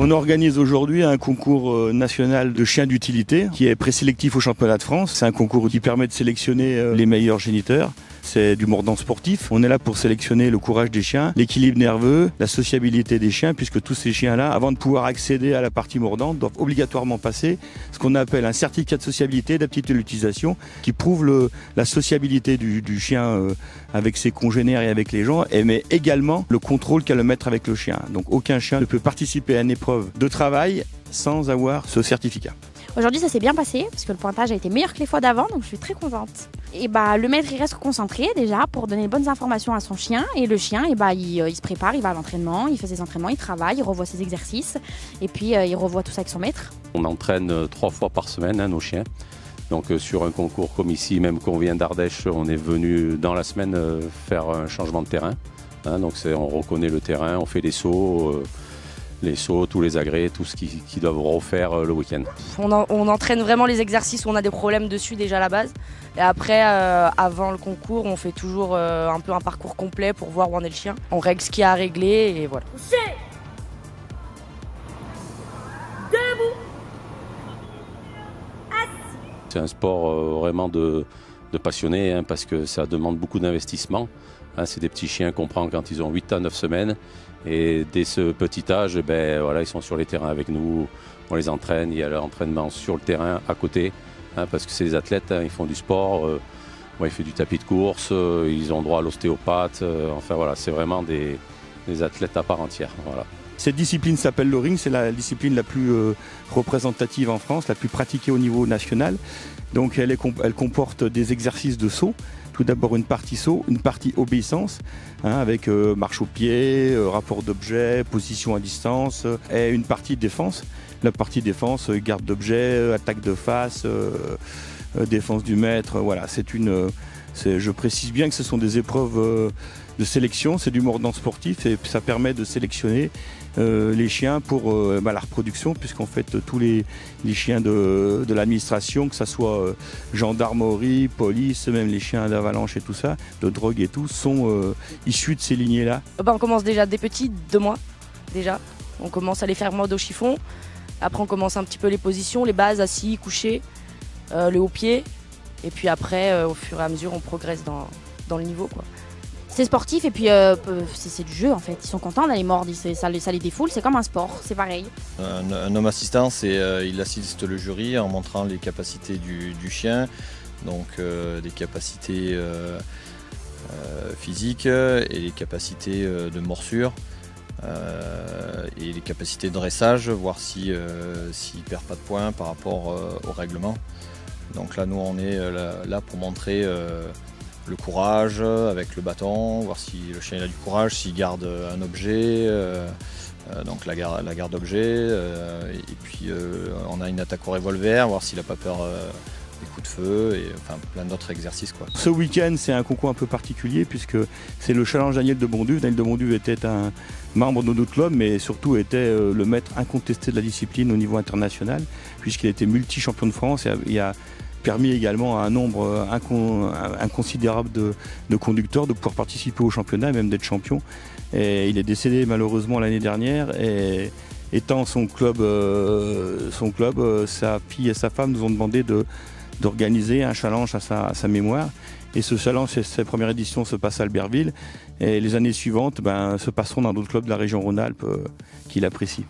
On organise aujourd'hui un concours national de chiens d'utilité qui est présélectif au championnat de France. C'est un concours qui permet de sélectionner les meilleurs géniteurs. C'est du mordant sportif. On est là pour sélectionner le courage des chiens, l'équilibre nerveux, la sociabilité des chiens, puisque tous ces chiens-là, avant de pouvoir accéder à la partie mordante, doivent obligatoirement passer ce qu'on appelle un certificat de sociabilité, d'aptitude à l'utilisation, qui prouve la sociabilité du chien avec ses congénères et avec les gens, mais également le contrôle qu'a le maître avec le chien. Donc aucun chien ne peut participer à une épreuve de travail sans avoir ce certificat. Aujourd'hui, ça s'est bien passé parce que le pointage a été meilleur que les fois d'avant, donc je suis très contente. Et le maître il reste concentré déjà pour donner les bonnes informations à son chien, et le chien il se prépare, il va à l'entraînement, il fait ses entraînements, il travaille, il revoit ses exercices et puis il revoit tout ça avec son maître. On entraîne 3 fois par semaine nos chiens. Donc sur un concours comme ici, même qu'on vient d'Ardèche, on est venu dans la semaine faire un changement de terrain. Donc on reconnaît le terrain, on fait des sauts. Les sauts, tous les agrès, tout ce qu'ils doivent refaire le week-end. On entraîne vraiment les exercices où on a des problèmes dessus déjà à la base. Et après, avant le concours, on fait toujours un peu un parcours complet pour voir où en est le chien. On règle ce qu'il y a à régler et voilà. Debout. C'est un sport vraiment de passionné parce que ça demande beaucoup d'investissement. C'est des petits chiens qu'on prend quand ils ont 8 à 9 semaines. Et dès ce petit âge, ils sont sur les terrains avec nous, on les entraîne, il y a l'entraînement sur le terrain à côté, parce que c'est des athlètes, ils font du sport, ils font du tapis de course, ils ont droit à l'ostéopathe, c'est vraiment des athlètes à part entière. Voilà. Cette discipline s'appelle le ring, c'est la discipline la plus représentative en France, la plus pratiquée au niveau national. Donc elle comporte des exercices de saut. Tout d'abord une partie saut, une partie obéissance, avec marche au pied, rapport d'objet, position à distance, et une partie défense. La partie défense, garde d'objet, attaque de face, défense du maître. Voilà, je précise bien que ce sont des épreuves de sélection, c'est du mordant sportif et ça permet de sélectionner les chiens pour la reproduction, puisqu'en fait tous les chiens de l'administration, que ce soit gendarmerie, police, même les chiens d'avalanche et tout ça, de drogue et tout, sont issus de ces lignées-là. On commence déjà des petits, 2 mois déjà. On commence à les faire mode au chiffon. Après on commence un petit peu les positions, les bases, assis, couchés, le haut pied. Et puis après, au fur et à mesure, on progresse dans le niveau, quoi. C'est sportif et puis c'est du jeu en fait. Ils sont contents d'aller mordre, ça les défoule, c'est comme un sport, c'est pareil. Un homme assistant, il assiste le jury en montrant les capacités du chien, donc des capacités physiques et les capacités de morsure. Et les capacités de dressage, voir s'il ne perd pas de points par rapport au règlement. Donc là, nous, on est là pour montrer le courage avec le bâton, voir si le chien a du courage, s'il garde un objet, donc la garde d'objet. Et puis, on a une attaque au revolver, voir s'il n'a pas peur des coups de feu, et plein d'autres exercices, quoi. Ce week-end, c'est un concours un peu particulier puisque c'est le challenge Daniel de Bonduve. Daniel de Bonduve était un membre de notre club, mais surtout était le maître incontesté de la discipline au niveau international, puisqu'il était multi-champion de France et il a permis également à un nombre inconsidérable de conducteurs de pouvoir participer au championnat et même d'être champion. Et il est décédé malheureusement l'année dernière, et étant son club, sa fille et sa femme nous ont demandé d'organiser un challenge à sa mémoire. Et ce challenge, sa première édition se passe à Albertville, et les années suivantes se passeront dans d'autres clubs de la région Rhône-Alpes qu'il apprécie.